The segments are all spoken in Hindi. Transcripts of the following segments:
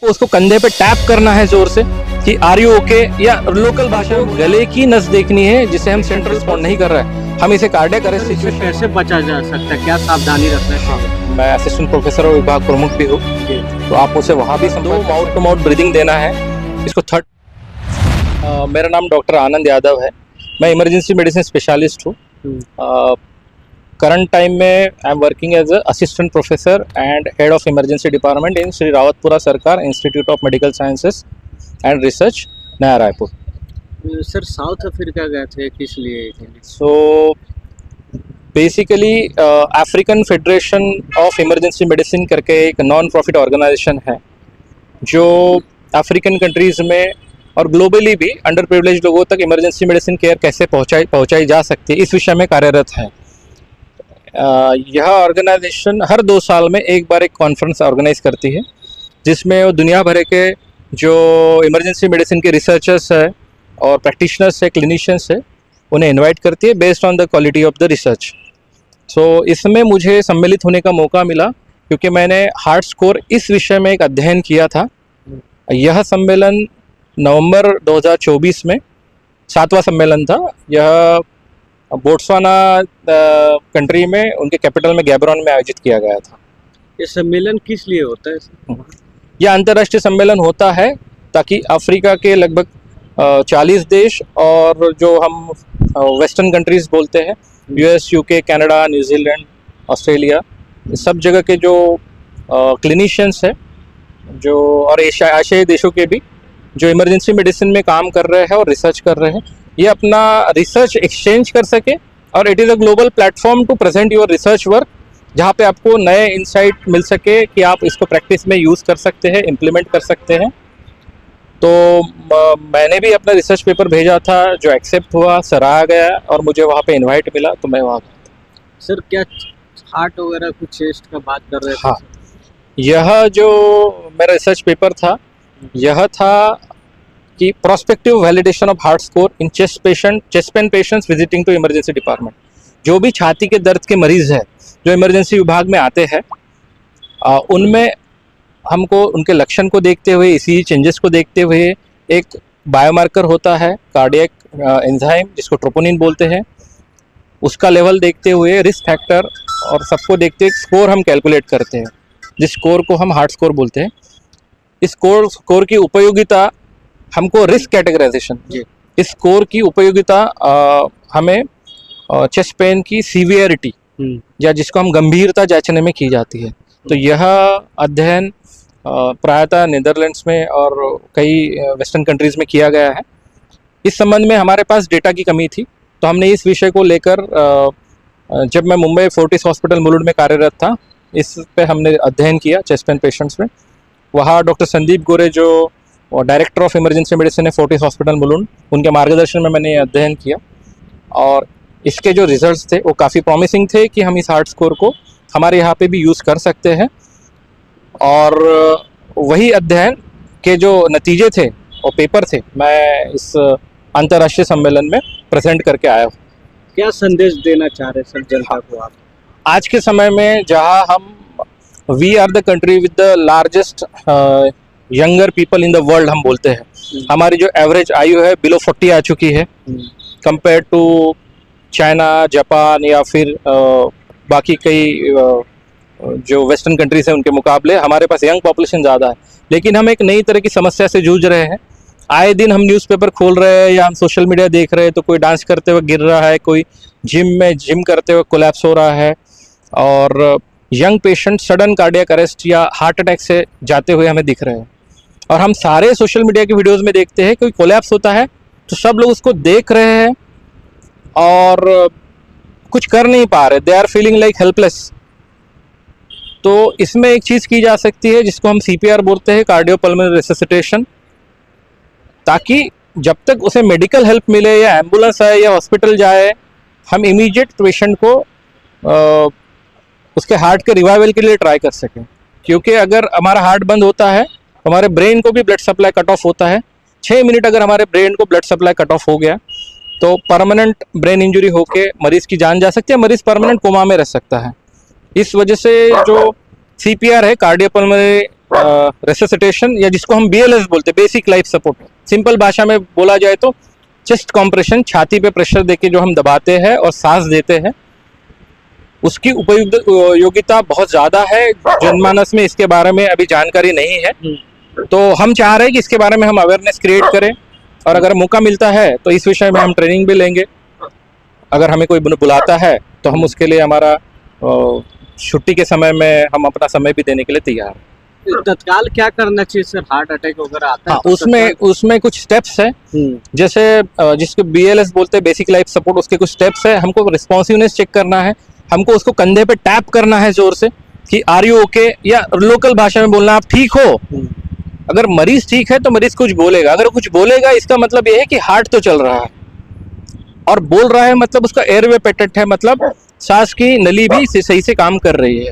आपको उसको कंधे पे टैप करना है जोर से कि आर यू ओके, या लोकल भाषा में गले की नस देखनी है जिसे हम सेंट्रल रिस्पॉन्ड नहीं कर रहे हैं, हम इसे कार्डियक अरेस्ट इससे सिचुएशन। कैसे बचा जा सकता है, क्या सावधानी रखना चाहिए? मैं असिस्टेंट प्रोफेसर और विभाग प्रमुख भी हूँ, तो आप उसे वहाँ भी समझो। माउथ टू माउथ ब्रीदिंग देना है इसको। थर्ड, मेरा नाम डॉक्टर आनंद यादव है, मैं इमरजेंसी मेडिसिन स्पेशलिस्ट हूँ। करंट टाइम में I am working as assistant professor and head of emergency department in Shri Rawatpura Sarkar institute of medical sciences and research, Naya Raipur. Sir South Africa गए थे, किस लिए? So basically African federation of emergency medicine करके एक नॉन प्रॉफिट ऑर्गेनाइजेशन है जो अफ्रीकन कंट्रीज़ में और ग्लोबली भी अंडर प्रिविलेज लोगों तक इमरजेंसी मेडिसिन केयर कैसे पहुंचाई जा सकती है, इस विषय में कार्यरत है। यह ऑर्गेनाइजेशन हर 2 साल में एक बार एक कॉन्फ्रेंस ऑर्गेनाइज करती है जिसमें वो दुनिया भर के जो इमरजेंसी मेडिसिन के रिसर्चर्स है और प्रैक्टिशनर्स है, क्लिनिशियंस है, उन्हें इनवाइट करती है based on the quality of the research. So इसमें मुझे सम्मिलित होने का मौका मिला क्योंकि मैंने हार्ट स्कोर इस विषय में एक अध्ययन किया था। यह सम्मेलन नवंबर 2024 में 7वां सम्मेलन था। यह बोट्सवाना कंट्री में उनके कैपिटल में गैबरॉन में आयोजित किया गया था। ये सम्मेलन किस लिए होता है? यह अंतर्राष्ट्रीय सम्मेलन होता है ताकि अफ्रीका के लगभग 40 देश और जो हम वेस्टर्न कंट्रीज बोलते हैं, US, UK, Canada, New Zealand, Australia, इस सब जगह के जो क्लिनिशियंस है जो और एशियाई देशों के भी जो इमरजेंसी मेडिसिन में काम कर रहे हैं और रिसर्च कर रहे हैं, ये अपना रिसर्च एक्सचेंज कर सके। और it is a global platform to present your research work, जहाँ पे आपको नए इंसाइट मिल सके कि आप इसको प्रैक्टिस में यूज़ कर सकते हैं, इम्प्लीमेंट कर सकते हैं। तो मैंने भी अपना रिसर्च पेपर भेजा था जो एक्सेप्ट हुआ, सराहा गया और मुझे वहाँ पे इनवाइट मिला, तो मैं वहाँ गया। सर क्या हार्ट वगैरह कुछ चेस्ट का बात कर रहे थे? हाँ, यह जो मेरा रिसर्च पेपर था यह था कि prospective validation of heart score in chest pain patients visiting to emergency department. जो भी छाती के दर्द के मरीज है जो इमरजेंसी विभाग में आते हैं, उनमें हमको उनके लक्षण को देखते हुए, इसी चेंजेस को देखते हुए एक बायोमार्कर होता है कार्डियक एंजाइम जिसको ट्रोपोनिन बोलते हैं, उसका लेवल देखते हुए रिस्क फैक्टर और सबको देखते हुए स्कोर हम कैलकुलेट करते हैं, जिस स्कोर को हम हार्ट स्कोर बोलते हैं। इस स्कोर की उपयोगिता हमको रिस्क कैटेगराइजेशन, इस स्कोर की उपयोगिता हमें चेस्ट पेन की सीवियरिटी या जिसको हम गंभीरता जांचने में की जाती है। तो यह अध्ययन प्रायतः नीदरलैंड्स में और कई वेस्टर्न कंट्रीज़ में किया गया है। इस संबंध में हमारे पास डेटा की कमी थी, तो हमने इस विषय को लेकर जब मैं मुंबई फोर्टिस हॉस्पिटल मुलुंड में कार्यरत था, इस पे हमने अध्ययन किया चेस्ट पेन पेशेंट्स में। वहाँ डॉक्टर संदीप गोरे जो डायरेक्टर ऑफ इमरजेंसी मेडिसिन है फोर्टिस हॉस्पिटल मुलुंड, उनके मार्गदर्शन में मैंने अध्ययन किया और इसके जो रिजल्ट्स थे वो काफ़ी प्रॉमिसिंग थे कि हम इस हार्ट स्कोर को हमारे यहाँ पे भी यूज़ कर सकते हैं। और वही अध्ययन के जो नतीजे थे और पेपर थे, मैं इस अंतर्राष्ट्रीय सम्मेलन में प्रेजेंट करके आया हूँ। क्या संदेश देना चाह रहे सर जनता को आप? आज के समय में जहाँ हम we are the country with the largest younger people in the world हम बोलते हैं, हमारी जो एवरेज आयु है बिलो 40 आ चुकी है कंपेयर टू चाइना, जापान या फिर बाकी कई जो वेस्टर्न कंट्रीज हैं उनके मुकाबले हमारे पास यंग पॉपुलेशन ज़्यादा है। लेकिन हम एक नई तरह की समस्या से जूझ रहे हैं। आए दिन हम न्यूज़पेपर खोल रहे हैं या हम सोशल मीडिया देख रहे हैं तो कोई डांस करते हुए गिर रहा है, कोई जिम करते हुए कोलैप्स हो रहा है, और young patient sudden cardiac arrest या हार्ट अटैक से जाते हुए हमें दिख रहे हैं। और हम सारे सोशल मीडिया की वीडियोस में देखते हैं कोई कोलैप्स होता है तो सब लोग उसको देख रहे हैं और कुछ कर नहीं पा रहे, they are feeling like helpless. तो इसमें एक चीज़ की जा सकती है जिसको हम CPR बोलते हैं, कार्डियोपल्मोनरी रिससिटेशन, ताकि जब तक उसे मेडिकल हेल्प मिले या एम्बुलेंस आए या हॉस्पिटल जाए, हम इमीडिएट पेशेंट को उसके हार्ट के रिवाइवल के लिए ट्राई कर सकें। क्योंकि अगर हमारा हार्ट बंद होता है तो हमारे ब्रेन को भी ब्लड सप्लाई कट ऑफ होता है। 6 मिनट अगर हमारे ब्रेन को ब्लड सप्लाई कट ऑफ हो गया तो परमानेंट ब्रेन इंजरी होके मरीज़ की जान जा सकती है, मरीज़ परमानेंट कोमा में रह सकता है। इस वजह से जो CPR है, कार्डियोपल्मोनरी रेसिसिटेशन, या जिसको हम BLS बोलते हैं, बेसिक लाइफ सपोर्ट। सिंपल भाषा में बोला जाए तो चेस्ट कॉम्प्रेशन, छाती पे प्रेशर देके जो हम दबाते हैं और सांस देते हैं, उसकी उपयोगिता बहुत ज़्यादा है। जनमानस में इसके बारे में अभी जानकारी नहीं है, तो हम चाह रहे हैं कि इसके बारे में हम अवेयरनेस क्रिएट करें, और अगर मौका मिलता है तो इस विषय में हम ट्रेनिंग भी लेंगे। अगर हमें कोई बुलाता है तो हम उसके लिए हमारा छुट्टी के समय में हम अपना समय भी देने के लिए तैयार हैं। तत्काल क्या करना चाहिए सर, हार्ट अटैक वगैरह आता है? हाँ, तो उसमें कुछ स्टेप्स हैं, जैसे जिसको BLS बोलते हैं, बेसिक लाइफ सपोर्ट, उसके कुछ स्टेप्स है। हमको रिस्पॉन्सिवनेस चेक करना है, हमको उसको कंधे पे टैप करना है जोर से कि आर यू ओके, या लोकल भाषा में बोलना आप ठीक हो। अगर मरीज ठीक है तो मरीज कुछ बोलेगा, अगर कुछ बोलेगा इसका मतलब ये है कि हार्ट तो चल रहा है, और बोल रहा है मतलब उसका एयरवे पेटेंट है, मतलब सांस की नली भी सही से काम कर रही है।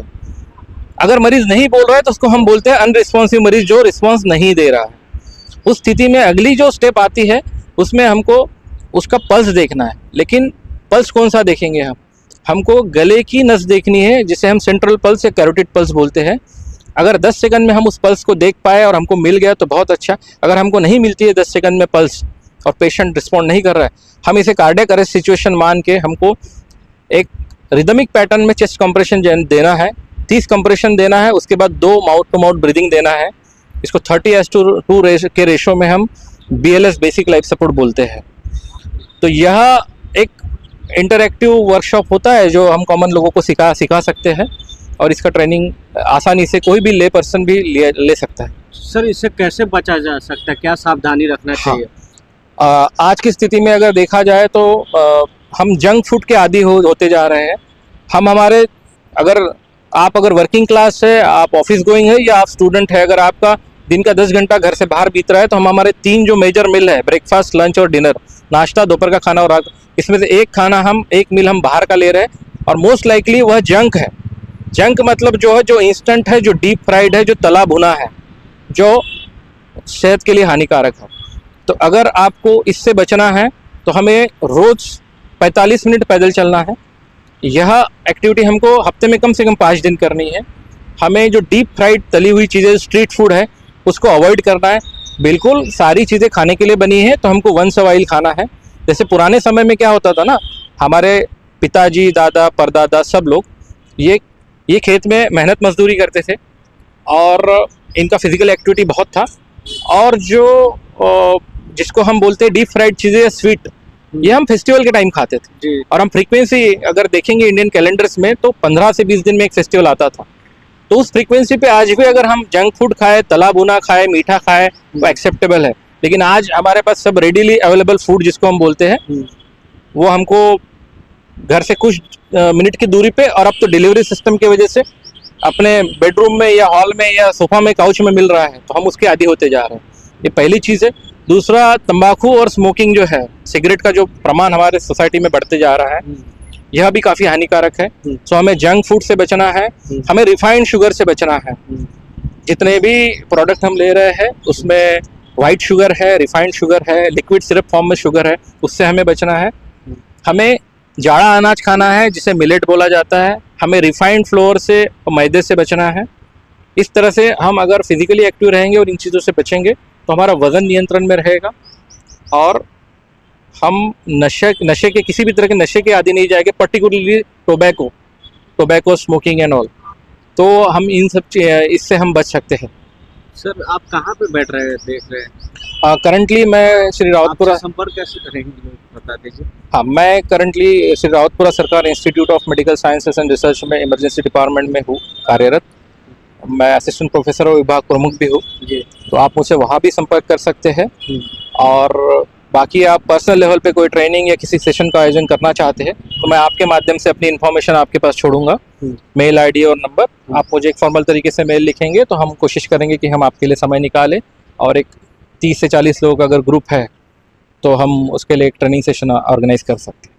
अगर मरीज नहीं बोल रहा है तो उसको हम बोलते हैं अनरिस्पॉन्सिव मरीज, जो रिस्पॉन्स नहीं दे रहा है। उस स्थिति में अगली जो स्टेप आती है उसमें हमको उसका पल्स देखना है। लेकिन पल्स कौन सा देखेंगे हमको गले की नस देखनी है, जिसे हम सेंट्रल पल्स या कैरोटिड पल्स बोलते हैं। अगर 10 सेकंड में हम उस पल्स को देख पाए और हमको मिल गया तो बहुत अच्छा। अगर हमको नहीं मिलती है 10 सेकंड में पल्स और पेशेंट रिस्पॉन्ड नहीं कर रहा है, हम इसे कार्डियक अरेस्ट सिचुएशन मान के हमको एक रिदमिक पैटर्न में चेस्ट कंप्रेशन देना है, 30 कंप्रेशन देना है। उसके बाद 2 माउथ टू माउथ ब्रीदिंग देना है। इसको 30:2 के रेशो में हम BLS बेसिक लाइफ सपोर्ट बोलते हैं। तो यह एक इंटरैक्टिव वर्कशॉप होता है जो हम कॉमन लोगों को सिखा सकते हैं, और इसका ट्रेनिंग आसानी से कोई भी ले पर्सन भी ले सकता है। सर, इससे कैसे बचा जा सकता है, क्या सावधानी रखना चाहिए? आज की स्थिति में अगर देखा जाए तो हम जंक फूड के आदी होते जा रहे हैं। हमारे अगर वर्किंग क्लास है, आप ऑफिस गोइंग है, या आप स्टूडेंट है, अगर आपका दिन का 10 घंटा घर से बाहर बीत रहा है, तो हम हमारे 3 जो मेजर मील है, ब्रेकफास्ट, लंच और डिनर, नाश्ता, दोपहर का खाना और रात, इसमें से एक मील हम बाहर का ले रहे हैं, और मोस्ट लाइकली वह जंक है। जंक मतलब जो इंस्टेंट है, जो डीप फ्राइड है, जो तला भुना है, जो सेहत के लिए हानिकारक है। तो अगर आपको इससे बचना है तो हमें रोज 45 मिनट पैदल चलना है। यह एक्टिविटी हमको हफ्ते में कम से कम 5 दिन करनी है। हमें जो डीप फ्राइड तली हुई चीज़ें, स्ट्रीट फूड है, उसको अवॉइड करना है। बिल्कुल सारी चीज़ें खाने के लिए बनी है, तो हमको वंस अ वाइल खाना है। जैसे पुराने समय में क्या होता था ना, हमारे पिताजी, दादा, परदादा सब लोग ये खेत में मेहनत मजदूरी करते थे, और इनका फिजिकल एक्टिविटी बहुत था। और जिसको हम बोलते हैं डीप फ्राइड चीज़ें या स्वीट, ये हम फेस्टिवल के टाइम खाते थे। और हम फ्रीक्वेंसी अगर देखेंगे इंडियन कैलेंडर्स में, तो 15 से 20 दिन में एक फेस्टिवल आता था। तो उस फ्रीक्वेंसी पे आज भी अगर हम जंक फूड खाए, तला भुना खाए, मीठा खाए, वो एक्सेप्टेबल है। लेकिन आज हमारे पास सब रेडीली अवेलेबल फूड जिसको हम बोलते हैं, वो हमको घर से कुछ मिनट की दूरी पे, और अब तो डिलीवरी सिस्टम की वजह से अपने बेडरूम में या हॉल में या सोफा में, काउच में मिल रहा है, तो हम उसके आदी होते जा रहे हैं। ये पहली चीज़ है। दूसरा, तंबाकू और स्मोकिंग जो है, सिगरेट का जो प्रमाण हमारे सोसाइटी में बढ़ते जा रहा है, यह भी काफ़ी हानिकारक है। सो हमें जंक फूड से बचना है, हमें रिफाइंड शुगर से बचना है। जितने भी प्रोडक्ट हम ले रहे हैं उसमें वाइट शुगर है, रिफाइंड शुगर है, लिक्विड सिरप फॉर्म में शुगर है, उससे हमें बचना है। हमें जाड़ा अनाज खाना है, जिसे मिलेट बोला जाता है। हमें रिफाइंड फ्लोर से और मैदे से बचना है। इस तरह से हम अगर फिजिकली एक्टिव रहेंगे और इन चीज़ों से बचेंगे तो हमारा वज़न नियंत्रण में रहेगा, और हम नशे के, किसी भी तरह के नशे के आदी नहीं जाएंगे, particularly tobacco, smoking and all. तो हम इससे हम बच सकते हैं। सर, आप कहाँ पे बैठ रहे हैं, देख रहे हैं? करंटली मैं श्री रावतपुरा, संपर्क कैसे करेंगे बता दीजिए। हाँ, मैं currently Shri Rawatpura Sarkar institute of medical sciences and research में इमरजेंसी डिपार्टमेंट में हूँ कार्यरत। मैं असिस्टेंट प्रोफेसर और विभाग प्रमुख भी हूँ, तो आप मुझसे वहाँ भी संपर्क कर सकते हैं। और बाकी आप पर्सनल लेवल पे कोई ट्रेनिंग या किसी सेशन का आयोजन करना चाहते हैं तो मैं आपके माध्यम से अपनी इन्फॉर्मेशन आपके पास छोड़ूंगा, मेल आईडी और नंबर। आप मुझे एक फॉर्मल तरीके से मेल लिखेंगे तो हम कोशिश करेंगे कि हम आपके लिए समय निकालें, और एक 30 से 40 लोगों का अगर ग्रुप है तो हम उसके लिए एक ट्रेनिंग सेशन ऑर्गेनाइज कर सकते हैं।